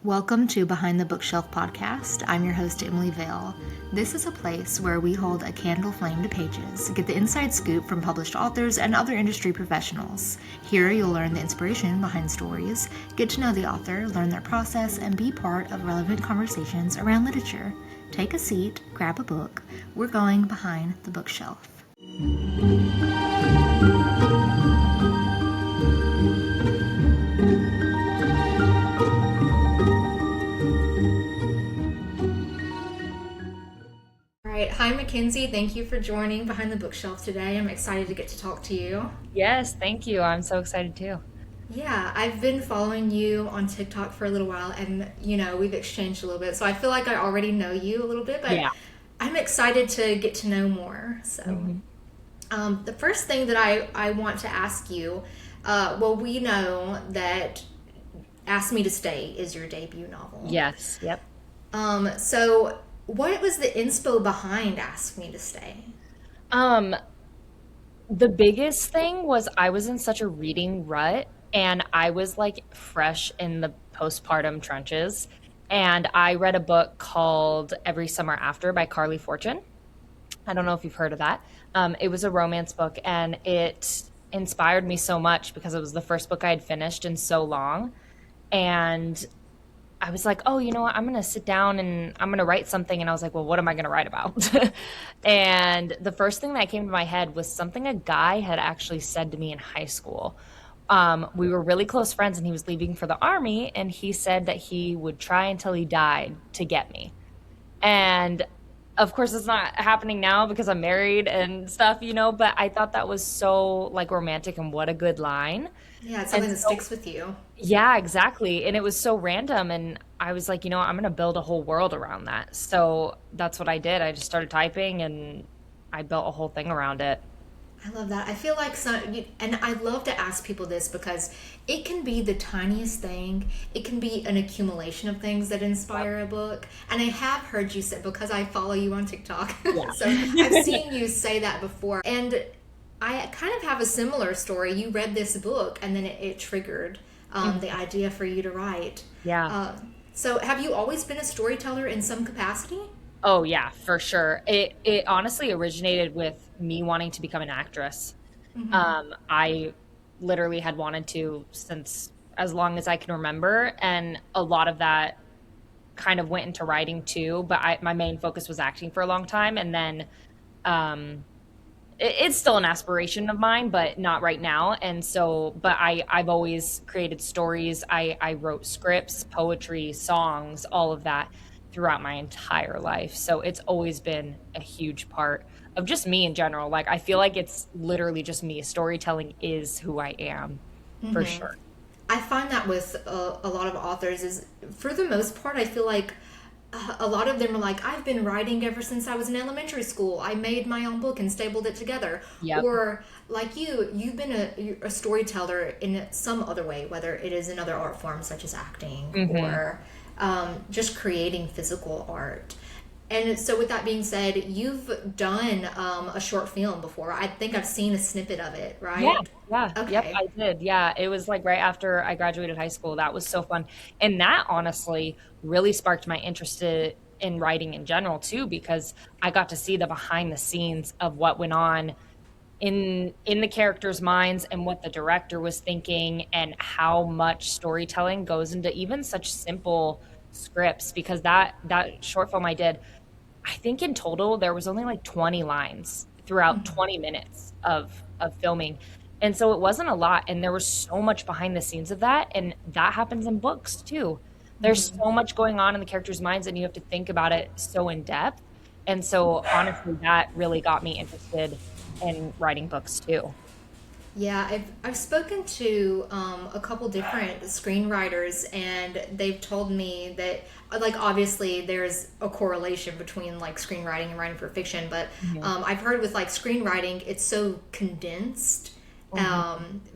Welcome to Behind the Bookshelf podcast. I'm your host, Emily Vale. This is a place where we hold a candle flame to pages, get the inside scoop from published authors and other industry professionals. Here you'll learn the inspiration behind stories, get to know the author, learn their process, and be part of relevant conversations around literature. Take a seat, grab a book. We're going behind the bookshelf. Hi, Mackenzie. Thank you for joining Behind the Bookshelf today. I'm excited to get to talk to you. Yes, thank you. I'm so excited too. Yeah, I've been following you on TikTok for a little while, and we've exchanged a little bit. So I feel like I already know you a little bit, but Yeah. I'm excited to get to know more. So the first thing that I want to ask you, we know that Ask Me to Stay is your debut novel. Yes. Yep. So what was the inspo behind Ask Me to Stay? The biggest thing was I was in such a reading rut and I was like fresh in the postpartum trenches. And I read a book called Every Summer After by Carly Fortune. I don't know if you've heard of that. It was a romance book and it inspired me so much because it was the first book I had finished in so long. And I was like, oh, you know what? I'm going to sit down and I'm going to write something. And I was like, well, what am I going to write about? And the first thing that came to my head was something a guy had actually said to me in high school. We were really close friends and he was leaving for the army. And he said that he would try until he died to get me. And of course, it's not happening now because I'm married and stuff, but I thought that was so like romantic and what a good line. Yeah, it's And something that so sticks with you. yeah, exactly. And it was so random. And I was like, I'm going to build a whole world around that. So that's what I did. I just started typing and I built a whole thing around it. I love that. I feel like and I love to ask people this because it can be the tiniest thing. It can be an accumulation of things that inspire a book. And I have heard you say, because I follow you on TikTok, Yeah. so I've seen you say that before. And I kind of have a similar story. You read this book and then it triggered the idea for you to write. Yeah. So have you always been a storyteller in some capacity? Oh yeah, for sure. It honestly originated with me wanting to become an actress. I literally had wanted to since as long as I can remember, and a lot of that kind of went into writing too. But my main focus was acting for a long time, and then um, it's still an aspiration of mine, but not right now. And so, but I've always created stories. I wrote scripts, poetry, songs, all of that throughout my entire life. So it's always been a huge part of just me in general. Like, I feel like it's literally just me. Storytelling is who I am for sure. I find that with a lot of authors is, for the most part, I feel like a lot of them are like, I've been writing ever since I was in elementary school. I made my own book and stapled it together. Yep. Or like you've been a storyteller in some other way, whether it is another art form such as acting or just creating physical art. And so with that being said, you've done a short film before. I think I've seen a snippet of it, Yeah, right? yeah, yep, Okay. I did. Yeah, it was like right after I graduated high school. That was so fun. And that honestly really sparked my interest in writing in general too, because I got to see the behind the scenes of what went on in the characters' minds and what the director was thinking and how much storytelling goes into even such simple scripts. Because that short film I did, I think in total there was only like 20 lines throughout 20 minutes of filming. And so it wasn't a lot, and there was so much behind the scenes of that, and that happens in books too. There's so much going on in the characters' minds and you have to think about it so in depth. And so honestly that really got me interested in writing books too. Yeah, I've spoken to a couple different screenwriters, and they've told me that like obviously there's a correlation between like screenwriting and writing for fiction, but I've heard with like screenwriting it's so condensed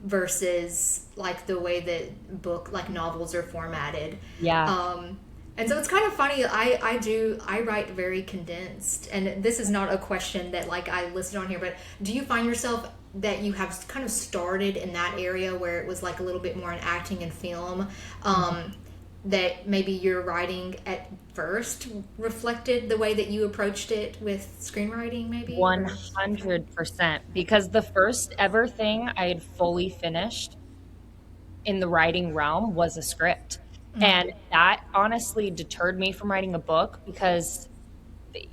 versus like the way that book like novels are formatted. Yeah. And so it's kind of funny. I write very condensed, and this is not a question that like I listed on here, but do you find yourself that you have kind of started in that area where it was like a little bit more in acting and film, that maybe your writing at first reflected the way that you approached it with screenwriting, maybe? Or 100%. Because the first ever thing I had fully finished in the writing realm was a script. And that honestly deterred me from writing a book because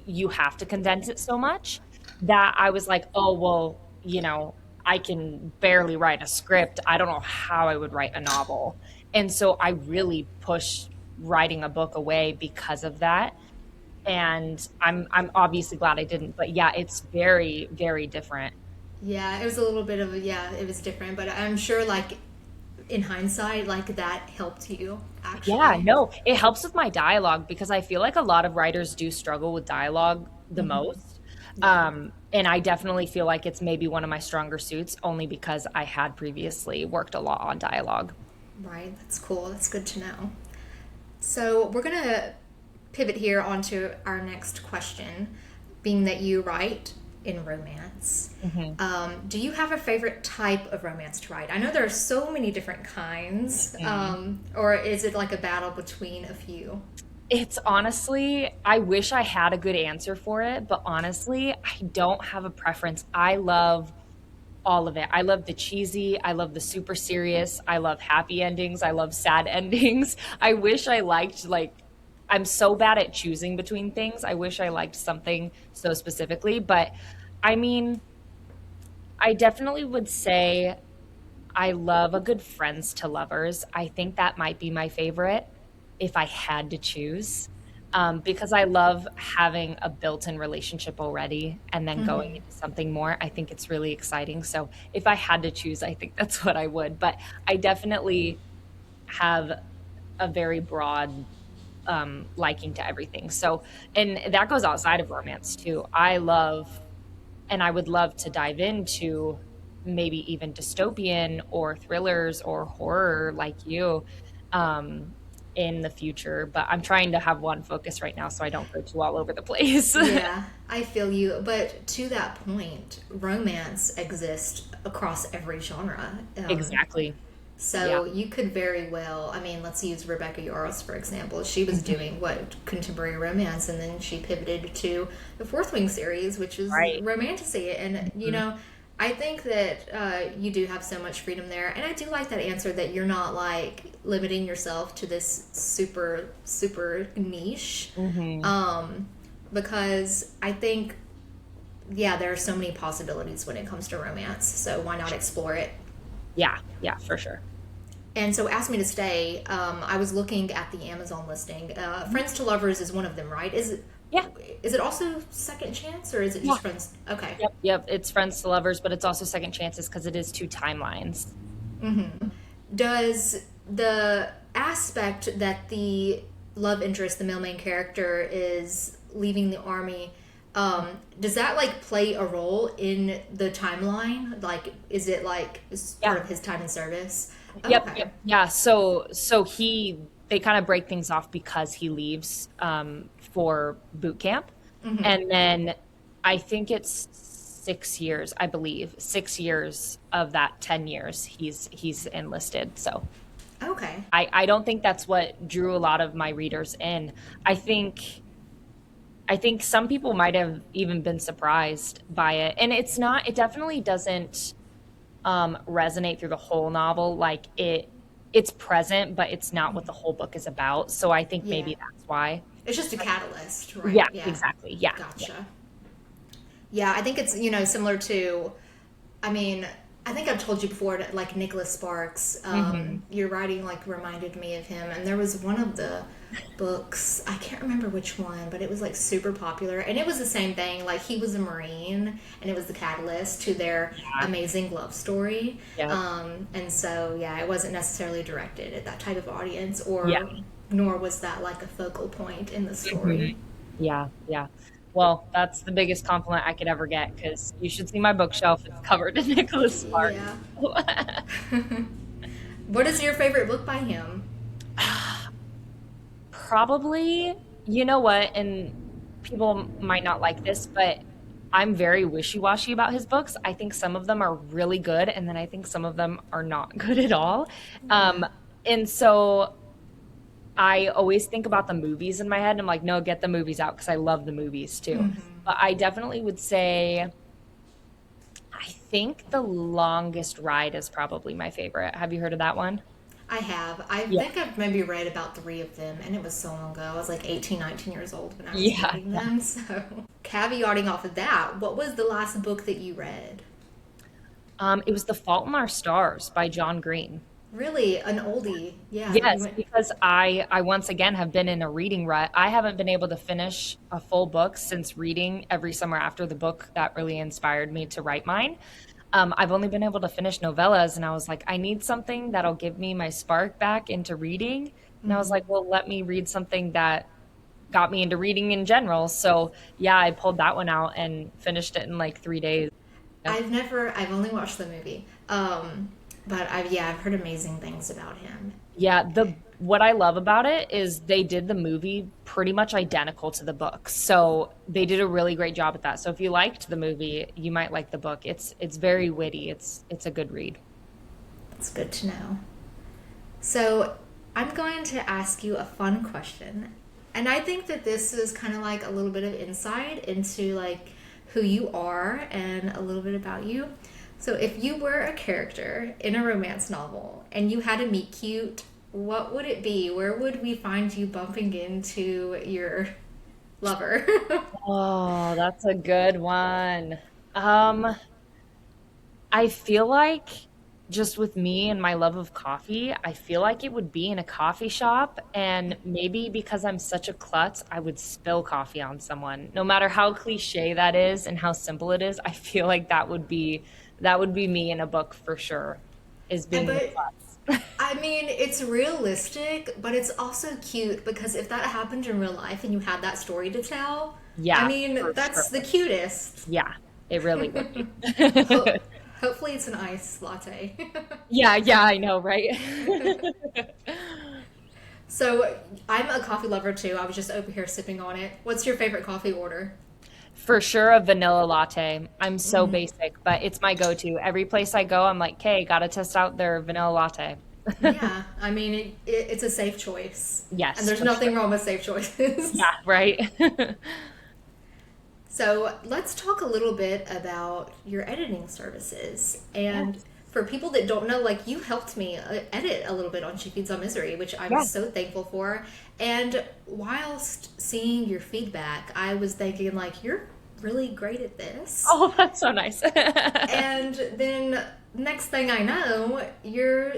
you have to condense it so much that I was like, oh, well, I can barely write a script. I don't know how I would write a novel. And so I really pushed writing a book away because of that. And I'm obviously glad I didn't, but yeah, it's very, very different. yeah, it was a little bit of a, yeah, it was different, but I'm sure like in hindsight, like that helped you Yeah, actually. no, it helps with my dialogue because I feel like a lot of writers do struggle with dialogue the most. Yeah. And I definitely feel like it's maybe one of my stronger suits only because I had previously worked a lot on dialogue. Right. That's cool. That's good to know. So we're gonna pivot here onto our next question, being that you write in romance. Do you have a favorite type of romance to write? I know there are so many different kinds, or is it like a battle between a few? It's honestly, I wish I had a good answer for it, but honestly, I don't have a preference. I love all of it. I love the cheesy. I love the super serious. I love happy endings. I love sad endings. I wish I liked, like, I'm so bad at choosing between things. I wish I liked something so specifically. But I mean, I definitely would say I love a good friends to lovers. I think that might be my favorite if I had to choose. Because I love having a built in relationship already and then going into something more. I think it's really exciting. So if I had to choose, I think that's what I would. But I definitely have a very broad liking to everything. So, and that goes outside of romance too. I love and I would love to dive into maybe even dystopian or thrillers or horror like you um, in the future. But I'm trying to have one focus right now so I don't go too all over the place. Yeah, I feel you. But to that point, romance exists across every genre. Exactly. Yeah. So you could very well, I mean, let's use Rebecca Yarros, for example. She was Mhm. doing what contemporary romance, and then she pivoted to the Fourth Wing series, which is Right. romantasy. And, Mhm. I think that you do have so much freedom there. And I do like that answer that you're not like limiting yourself to this super, super niche. Mhm. Um, because I think, yeah, there are so many possibilities when it comes to romance. So why not explore it? Yeah. Yeah, for sure. And so asked me to stay. I was looking at the Amazon listing. Friends to Lovers is one of them, right? Yeah. Is it also Second Chance or is it Yeah. just Friends? Okay. Yep. Yep. It's friends to lovers, but it's also second chances because it is two timelines. Does the aspect that the love interest, the male main character, is leaving the army, does that like play a role in the timeline? Like, is it like is part Yeah. of his time in service? Yep, Okay. yep. Yeah, so they kind of break things off because he leaves for boot camp. And then I think it's 6 years, I believe. 6 years of that 10 years he's enlisted. So Okay. I don't think that's what drew a lot of my readers in. I think I think some people might have even been surprised by it. And it definitely doesn't resonate through the whole novel. Like it's present, but it's not what the whole book is about. So I think Yeah. maybe that's why. It's just a catalyst, right? Yeah, Yeah. exactly. Yeah, yeah. Gotcha. Yeah, I think it's, similar to, I mean, I think I've told you before, that, like Nicholas Sparks, Hmm. your writing like reminded me of him. And there was one of the books, I can't remember which one, but it was like super popular. And it was the same thing. Like he was a Marine and it was the catalyst to their Yeah, amazing love story. yeah, And so, yeah, it wasn't necessarily directed at that type of audience, yeah. or nor was that like a focal point in the Hmm. story. Yeah, yeah. Well, that's the biggest compliment I could ever get because you should see my bookshelf. It's covered in Nicholas Yeah. Sparks. What is your favorite book by him? Probably, you know what, and people might not like this, but I'm very wishy-washy about his books. I think some of them are really good, and then I think some of them are not good at all. Yeah. Um, and so I always think about the movies in my head. And I'm like, no, get the movies out because I love the movies too. But I definitely would say I think The Longest Ride is probably my favorite. Have you heard of that one? I have. I Yeah. think I've maybe read about three of them, and it was so long ago. I was like 18, 19 years old when I was Yeah. reading them. So, caveating off of that, what was the last book that you read? It was The Fault in Our Stars by John Green. Really, an oldie. Yeah, you Yes, went. because I once again have been in a reading rut. I haven't been able to finish a full book since reading Every Summer After, the book that really inspired me to write mine. I've only been able to finish novellas, and I was like, I need something that'll give me my spark back into reading. And I was like, well, let me read something that got me into reading in general. So yeah, I pulled that one out and finished it in like 3 days. I've only watched the movie. But I've heard amazing things about him. Yeah, the what I love about it is they did the movie pretty much identical to the book. So they did a really great job at that. So if you liked the movie, you might like the book. It's very witty. It's a good read. It's good to know. So, I'm going to ask you a fun question. And I think that this is kind of like a little bit of insight into like who you are and a little bit about you. So, if you were a character in a romance novel and you had a meet cute, what would it be? Where would we find you bumping into your lover? Oh, that's a good one. Um, I feel like just with me and my love of coffee, I feel like it would be in a coffee shop. And maybe because I'm such a klutz, I would spill coffee on someone. No matter how cliche that is and how simple it is, I feel like that would be me in a book for sure, is being the But klutz. I mean, it's realistic, but it's also cute because if that happened in real life and you had that story to tell, I Yeah, mean, for that's the sure. cutest. Yeah, it really would be. Ho- Hopefully, it's an ice latte. Yeah, yeah, I know, right? So, I'm a coffee lover too. I was just over here sipping on it. What's your favorite coffee order? For sure, a vanilla latte. I'm so basic, but it's my go-to. Every place I go, I'm like, okay, gotta test out their vanilla latte. Yeah, I mean, it's a safe choice. And Yes, there's for sure. nothing wrong with safe choices. Yeah, right. So let's talk a little bit about your editing services. Yeah, And for people that don't know, like you helped me edit a little bit on She Feeds on Misery, which I'm yeah. so thankful for. And whilst seeing your feedback, I was thinking like you're really great at this. Oh, that's so nice. And then next thing I know, you're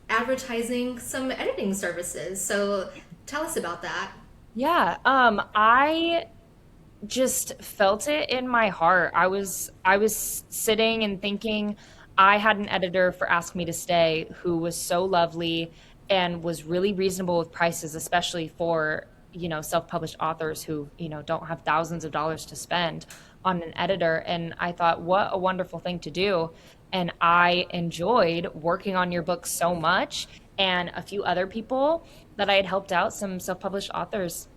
advertising some editing services. So tell us about that. Yeah, I just felt it in my heart. I was sitting and thinking I had an editor for Ask Me to Stay who was so lovely and was really reasonable with prices, especially for, self-published authors who, don't have thousands of dollars to spend on an editor. And I thought, what a wonderful thing to do. And I enjoyed working on your book so much and a few other people that I had helped out, some self-published authors,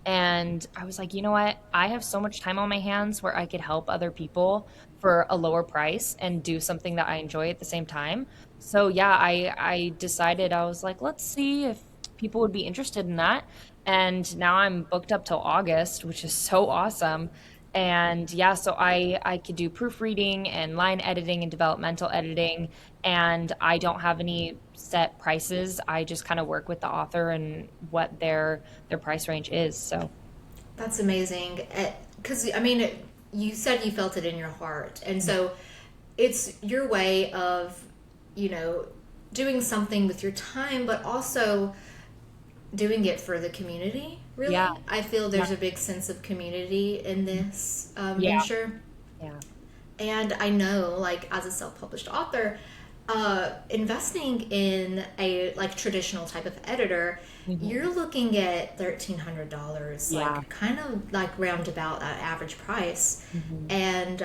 and I was like, you know what? I have so much time on my hands where I could help other people for a lower price and do something that I enjoy at the same time. So yeah, I decided I was like, let's see if people would be interested in that. And now I'm booked up till August, which is so awesome. And yeah, so I could do proofreading and line editing and developmental editing, and I don't have any set prices. I just kind of work with the author and what their price range is. So, That's amazing. Because, I mean, you said you felt it in your heart. And so it's your way of, you know, doing something with your time, but also doing it for the community, yeah, really. I feel yeah, there's a big sense of community in this yeah, venture. yeah, And I know, like, as a self-published author, investing in a like traditional type of editor, mhm, you're looking at $1,300, yeah, like kind of like roundabout average price, mhm, and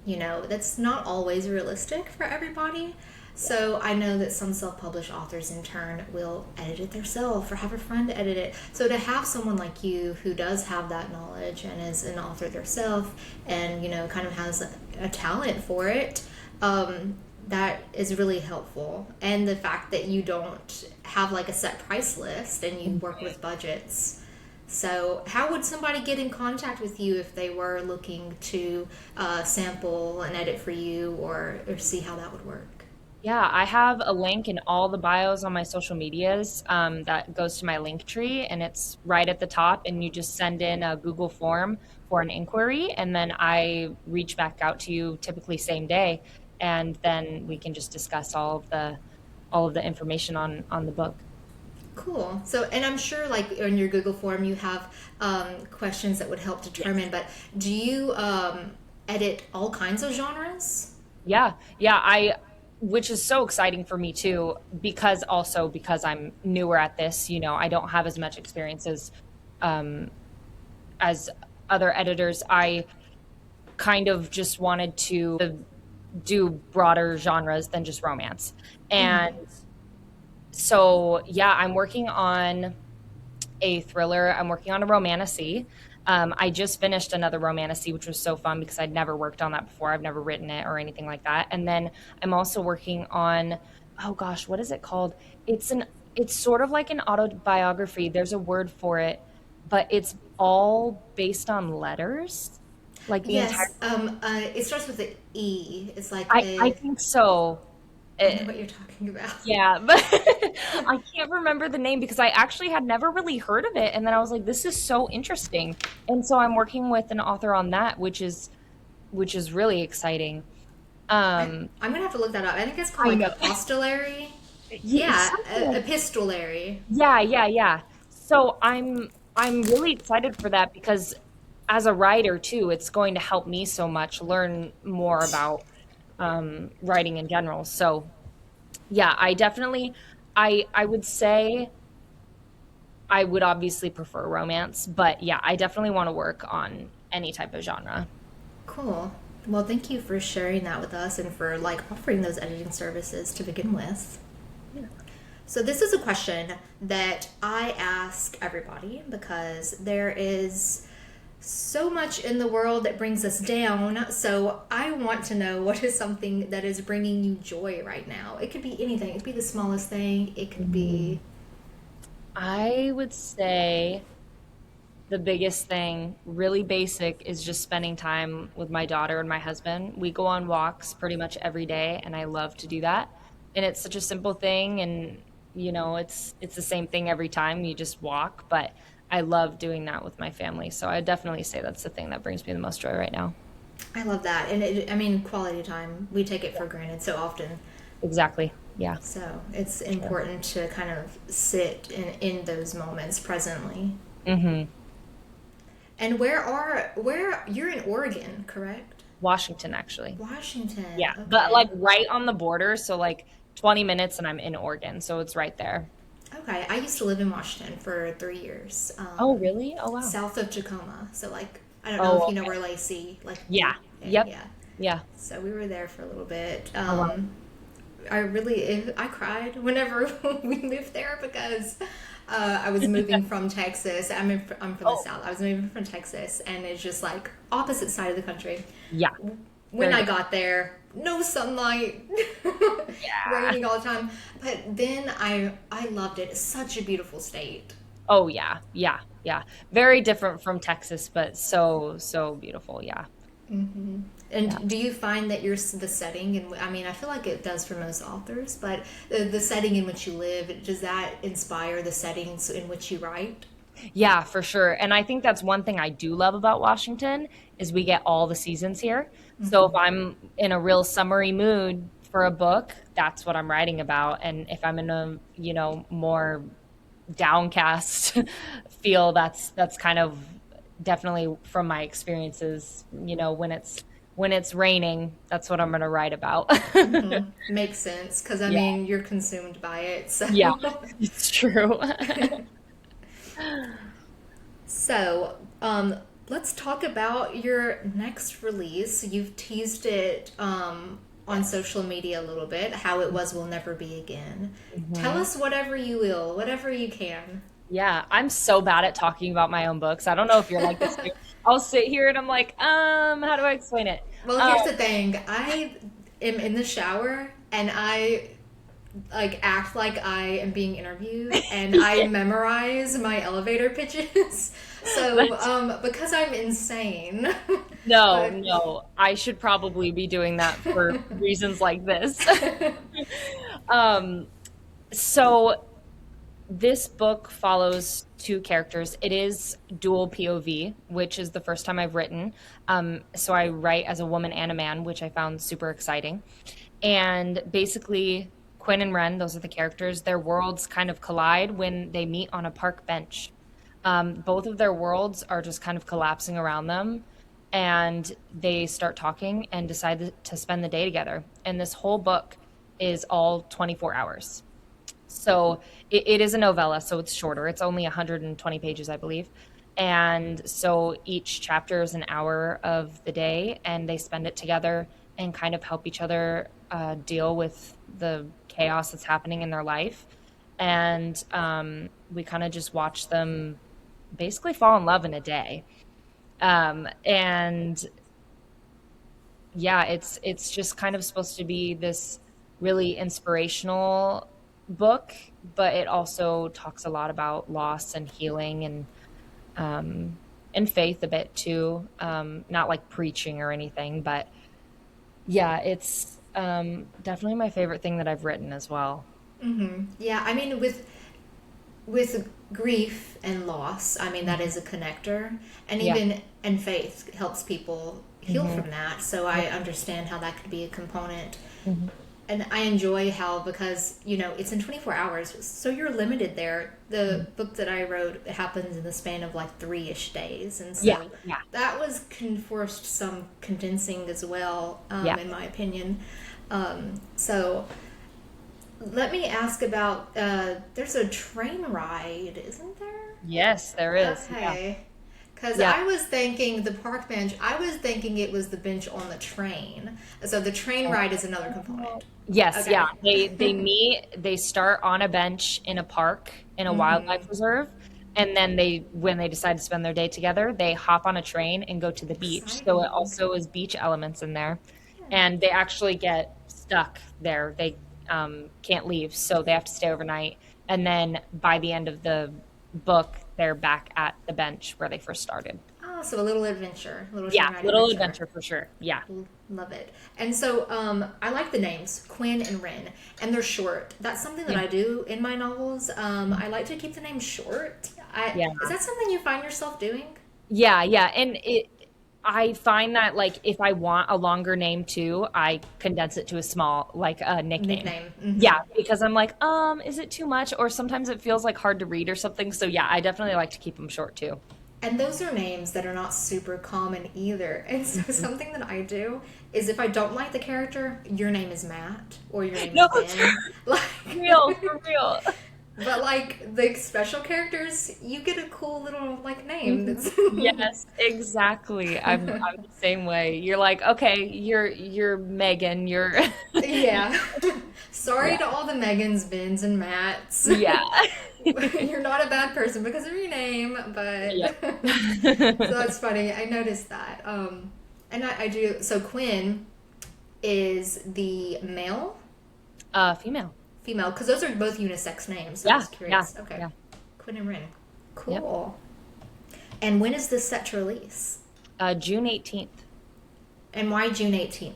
you know that's not always realistic for everybody. yeah, So I know that some self-published authors in turn will edit it themselves or have a friend edit it. So to have someone like you who does have that knowledge and is an author themselves and you know kind of has a talent for it, um, That is really helpful. And the fact that you don't have like a set price list and you work with budgets. So, how would somebody get in contact with you if they were looking to sample and edit for you, or see how that would work? Yeah, I have a link in all the bios on my social medias that goes to my link tree, and it's right at the top. And you just send in a Google form for an inquiry, and then I reach back out to you typically same day, and then we can just discuss all of the information on the book. Cool. So, and I'm sure, like in your Google form, you have questions that would help determine. Yes. But do you edit all kinds of genres? Yeah, yeah, which is so exciting for me too, because also because I'm newer at this, I don't have as much experience um, as other editors. I kind of just wanted to do broader genres than just romance. And so, yeah, I'm working on a thriller. I'm working on a romantasy. I just finished another romantasy, which was so fun because I'd never worked on that before. I've never written it or anything like that. And then I'm also working on, oh gosh, what is it called? It's sort of like an autobiography. There's a word for it, but it's all based on letters. Like the entire, Yes. It starts with an E. It's like I think so. I know Eh, what you're talking about. Yeah, but I can't remember the name because I actually had never really heard of it. And then I was like, this is so interesting. And so I'm working with an author on that, which is really exciting. Um, I'm gonna have to look that up. I think it's called I like know. epistolary. Yeah, Yeah, something like, epistolary. yeah, yeah, yeah. So I'm really excited for that because as a writer too, it's going to help me so much learn more about writing in general. So yeah, I definitely I would say I would obviously prefer romance, but yeah, I definitely want to work on any type of genre. Cool. Well, thank you for sharing that with us and for like offering those editing services to begin with. Yeah. So this is a question that I ask everybody because there is so much in the world that brings us down. So I want to know what is something that is bringing you joy right now. It could be anything. It could be the smallest thing. It could Mhm. be I would say the biggest thing, really basic, is just spending time with my daughter and my husband. We go on walks pretty much every day, and I love to do that. And it's such a simple thing, and it's the same thing every time you just walk, but I love doing that with my family. So I definitely say that's the thing that brings me the most joy right now. I love that. And I mean quality time. We take it for granted so often. Exactly. Yeah. So it's Yeah. important to kind of sit in those moments presently. hmm And where you're in Oregon, correct? Washington, actually. Washington. Yeah, but Okay. like right on the border, so like 20 minutes and I'm in Oregon, so it's right there. Okay. I used to live in Washington for 3 years, Oh, really? Oh, wow. south of Tacoma. So like I don't know if Oh, you know okay. where Lacey, like Yeah. okay, Yep. yeah. Yeah. So we were there for a little bit. Oh, wow. I cried whenever we moved there because I was moving from Texas. I'm from the Oh, South. I was moving from Texas, and it's just like opposite side of the country. yeah. When Very I different. got there, no sunlight, Yeah. raining all the time. But then I loved it. It's such a beautiful state. Oh, yeah. Yeah. Yeah. Very different from Texas, but so, so beautiful. Yeah. Yeah. And do you find that the setting, and I mean, I feel like it does for most authors, but the setting in which you live, does that inspire the settings in which you write? Yeah, for sure. And I think that's one thing I do love about Washington is we get all the seasons here. So if I'm in a real summery mood for a book, that's what I'm writing about. And if I'm in a, more downcast feel, that's kind of definitely from my experiences, when it's raining, that's what I'm going to write about. Makes sense, because I Yeah. mean, you're consumed by it. So, Yeah, it's true. so let's talk about your next release. You've teased it on Yes. social media a little bit. How it was will never be again. Tell Mhm. us whatever you will, whatever you can. Yeah, I'm so bad at talking about my own books. I don't know if you're like this too. I'll sit here and I'm like, how do I explain it? Well, Um, here's the thing. I am in the shower and I like act like I am being interviewed, and I Yeah, memorize my elevator pitches. So, that's because I'm insane, no, but no. I should probably be doing that for reasons like this. Um, so this book follows two characters. It is dual POV, which is the first time I've written. So I write as a woman and a man, which I found super exciting. And basically, Quinn and Ren, those are the characters, their worlds kind of collide when they meet on a park bench. Both of their worlds are just kind of collapsing around them, and they start talking and decide to spend the day together. And this whole book is all 24 hours. So it is a novella, so it's shorter. It's only 120 pages, I believe. And so each chapter is an hour of the day, and they spend it together and kind of help each other deal with the chaos that's happening in their life. And we kind of just watch them basically fall in love in a day. And yeah, it's just kind of supposed to be this really inspirational book, but it also talks a lot about loss and healing and faith a bit too. Not like preaching or anything, but yeah, it's definitely my favorite thing that I've written as well. yeah, I mean, with grief and loss, I mean, that Mhm. is a connector, and Yeah. even and faith helps people heal Hmm. from that. So I understand how that could be a component. Hmm. And I enjoy how, because it's in 24 hours, so you're limited there. The book that I wrote, it happens in the span of like 3-ish days, and Yeah. so Yeah. that was forced some condensing as well, Yeah. in my opinion. So let me ask about, there's a train ride, isn't there? Yes, there is. Yeah. Okay. Because Yeah. I was thinking the park bench, I was thinking it was the bench on the train. So the train ride is another component. Yes, yeah. Okay. They meet, they start on a bench in a park in a wildlife reserve, and then they when they decide to spend their day together, they hop on a train and go to the beach. So it Exciting. also is beach elements in there. Yeah. And they actually get stuck there. They can't leave, so they have to stay overnight. And then by the end of the book, they're back at the bench where they first started. Oh, so a little adventure, a little Yeah, train ride little adventure. adventure for sure. Yeah. Love it. And so I like the names Quinn and Ren, and they're short. That's something that Yeah. I do in my novels. I like to keep the names short. Yeah. Is that something you find yourself doing? Yeah, yeah. And I find that like if I want a longer name too, I condense it to a small like a nickname. Nickname. Yeah, because I'm like, is it too much? Or sometimes it feels like hard to read or something. So yeah, I definitely like to keep them short too. And those are names that are not super common either. And so Mhm. something that I do is if I don't like the character, your name is Matt or your name is No, Ben. Like for real, for real. but like the special characters, you get a cool little like name Mhm. that's Yes, exactly. I'm the same way. You're like, okay, you're Megan, you're yeah. Sorry yeah. to all the Megans, Bens, and Matts. Yeah. You're not a bad person because of your name, Yep. but so that's funny. I noticed that. And I do. So Quinn is the male, Female. female, because those are both unisex names. So I Yeah, was yeah, curious. Okay, yeah. Quinn and Ren. Yep. Cool. And when is this set to release? June 18th. And why June 18th?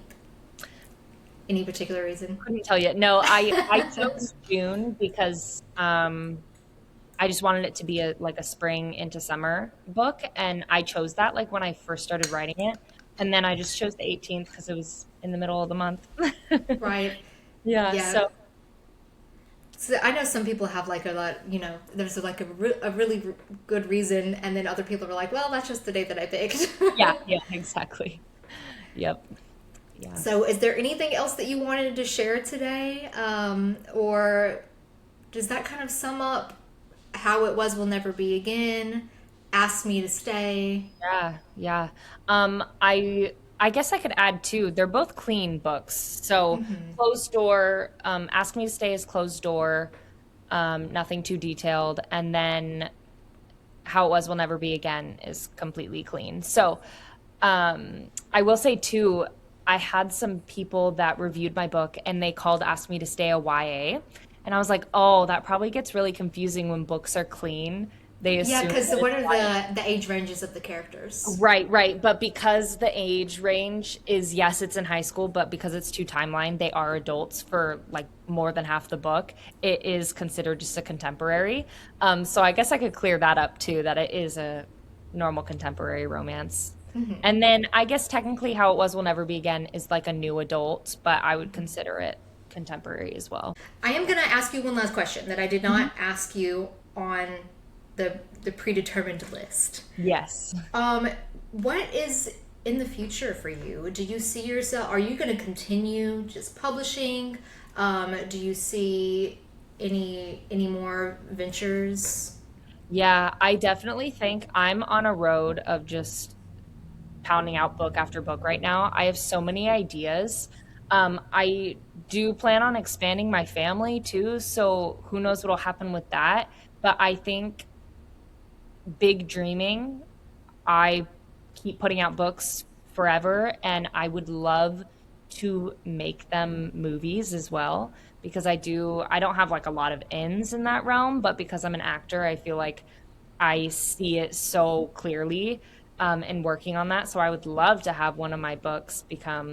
Any particular reason? Couldn't tell you. No, I chose June because I just wanted it to be a like a spring into summer book, and I chose that like when I first started writing it, and then I just chose the 18th because it was in the middle of the month. Right. Yeah, Yeah. so So I know some people have like a lot, there's like a really good reason, and then other people are like, well, that's just the day that I picked. yeah, yeah, exactly. Yep. Yeah. So, is there anything else that you wanted to share today? Or does that kind of sum up how it was will never be again? Ask me to stay. Yeah, yeah. I guess I could add too. They're both clean books. So closed door, Ask Me to Stay is closed door, nothing too detailed, and then How It Was Will Never Be Again is completely clean. So I will say too, I had some people that reviewed my book and they called, asked me to stay a YA. And I was like, oh, that probably gets really confusing when books are clean. They Yeah, assume because that what it's are YA. the age ranges of the characters? Right, right. But because the age range is, yes, it's in high school, but because it's two timeline, they are adults for like more than half the book. It is considered just a contemporary. So I guess I could clear that up too, that it is a normal contemporary romance. And then I guess technically How It Was Will Never Be Again is like a new adult, but I would consider it contemporary as well. I am going to ask you one last question that I did not ask you on the predetermined list. Yes. Um, what is in the future for you? Do you see yourself? Are you going to continue just publishing? Do you see any more ventures? Yeah, I definitely think I'm on a road of just pounding out book after book right now. I have so many ideas. I do plan on expanding my family too, so who knows what'll happen with that. But I think big dreaming, I keep putting out books forever, and I would love to make them movies as well because I don't have like a lot of ends in that realm, but because I'm an actor, I feel like I see it so clearly in working on that. So I would love to have one of my books become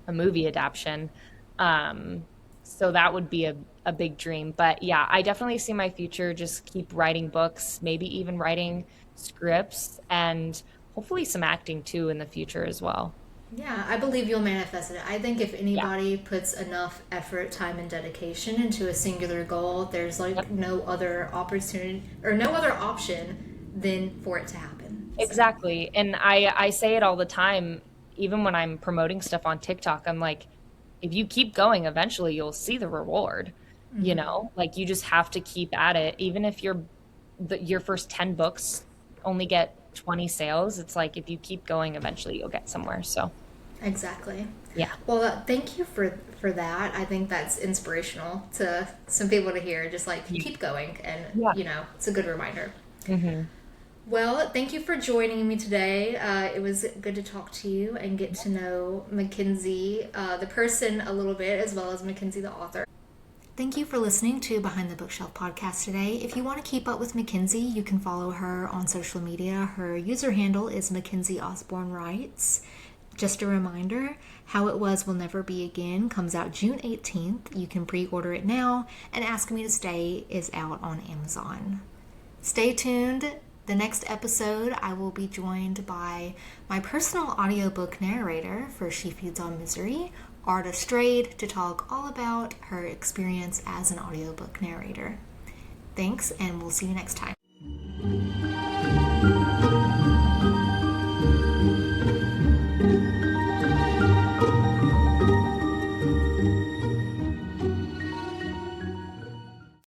a movie adaptation. Um, so that would be a big dream. But yeah, I definitely see my future just keep writing books, maybe even writing scripts, and hopefully some acting too in the future as well. Yeah, I believe you'll manifest it. I think if Yeah. anybody puts enough effort, time, and dedication into a singular goal, there's like Yep. no other opportunity or no other option than for it to happen. So, Exactly. And I say it all the time, even when I'm promoting stuff on TikTok, I'm like, if you keep going, eventually you'll see the reward. Like you just have to keep at it. Even if your first 10 books only get 20 sales, it's like if you keep going, eventually you'll get somewhere. So, exactly. yeah. Well, thank you for that. I think that's inspirational to some people to hear. Just like Yeah. keep going, and Yeah. it's a good reminder. Hmm. Well, thank you for joining me today. It was good to talk to you and get to know Mackenzie, the person, a little bit, as well as Mackenzie, the author. Thank you for listening to Behind the Bookshelf podcast today. If you want to keep up with Mackenzie, you can follow her on social media. Her user handle is Mackenzie Osborn Writes. Just a reminder, How It Was Will Never Be Again comes out June 18th. You can pre-order it now, and Ask Me to Stay is out on Amazon. Stay tuned. The next episode, I will be joined by my personal audiobook narrator for She Feeds on Misery, Arta Strayed, to talk all about her experience as an audiobook narrator. Thanks, and we'll see you next time.